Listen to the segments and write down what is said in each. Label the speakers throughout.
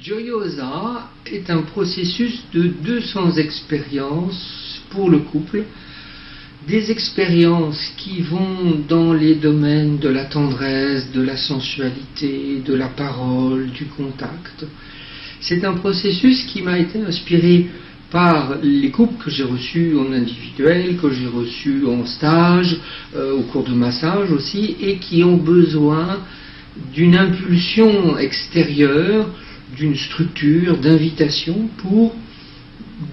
Speaker 1: Gioiosa est un processus de 200 expériences pour le couple, des expériences qui vont dans les domaines de la tendresse, de la sensualité, de la parole, du contact. C'est un processus qui m'a été inspiré par les couples que j'ai reçus en individuel, que j'ai reçus en stage, au cours de massage aussi, et qui ont besoin d'une impulsion extérieure, d'une structure, d'invitation pour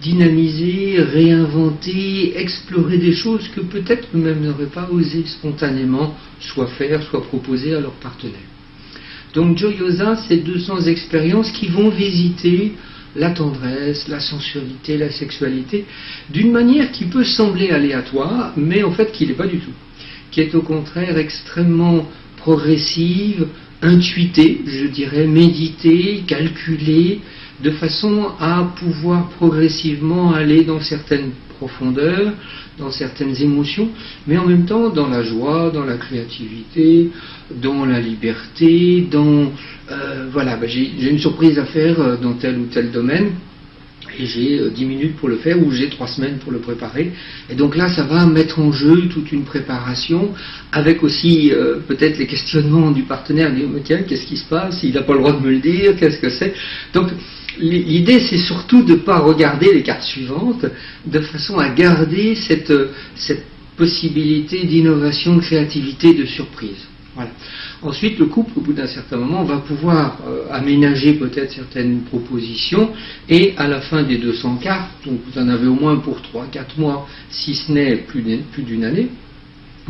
Speaker 1: dynamiser, réinventer, explorer des choses que peut-être eux-mêmes n'auraient pas osé spontanément soit faire, soit proposer à leur partenaire. Donc Gioiosa, c'est 200 expériences qui vont visiter la tendresse, la sensualité, la sexualité, d'une manière qui peut sembler aléatoire, mais en fait qui n'est pas du tout, qui est au contraire extrêmement progressive, intuitée, je dirais, méditée, calculée, de façon à pouvoir progressivement aller dans certaines profondeurs, dans certaines émotions, mais en même temps dans la joie, dans la créativité, dans la liberté, dans... j'ai une surprise à faire dans tel ou tel domaine, et j'ai 10 minutes pour le faire, ou j'ai 3 semaines pour le préparer. Et donc là, ça va mettre en jeu toute une préparation, avec aussi peut-être les questionnements du partenaire, dire, mais tiens, qu'est-ce qui se passe? Il n'a pas le droit de me le dire, qu'est-ce que c'est? Donc, l'idée, c'est surtout de ne pas regarder les cartes suivantes, de façon à garder cette possibilité d'innovation, de créativité, de surprise. Voilà. Ensuite, le couple, au bout d'un certain moment, va pouvoir aménager peut-être certaines propositions, et à la fin des 200 cartes, donc vous en avez au moins pour 3-4 mois, si ce n'est plus d'une année,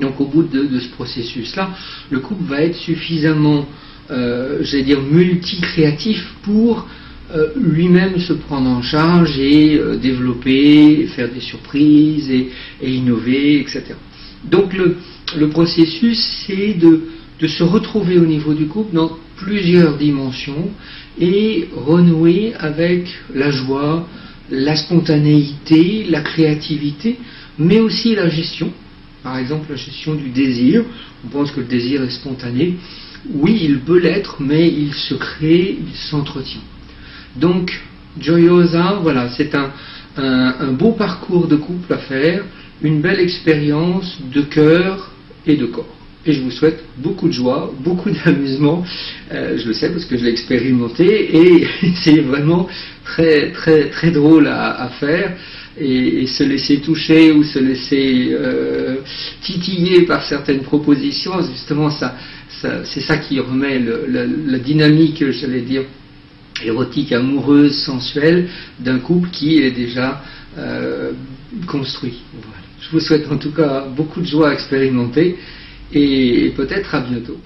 Speaker 1: donc au bout de ce processus-là, le couple va être suffisamment, multi-créatif pour lui-même se prendre en charge et développer, faire des surprises et innover, etc. Donc le processus, c'est de se retrouver au niveau du couple dans plusieurs dimensions et renouer avec la joie, la spontanéité, la créativité, mais aussi la gestion. Par exemple, la gestion du désir. On pense que le désir est spontané. Oui, il peut l'être, mais il se crée, il s'entretient. Donc, Gioiosa, voilà, c'est un beau parcours de couple à faire, une belle expérience de cœur et de corps. Et je vous souhaite beaucoup de joie, beaucoup d'amusement. Je le sais parce que je l'ai expérimenté et c'est vraiment très, très, très drôle à faire. Et se laisser toucher ou se laisser titiller par certaines propositions, justement, c'est ça qui remet la dynamique, j'allais dire, érotique, amoureuse, sensuelle d'un couple qui est déjà construit. Voilà. Je vous souhaite en tout cas beaucoup de joie à expérimenter et peut-être à bientôt.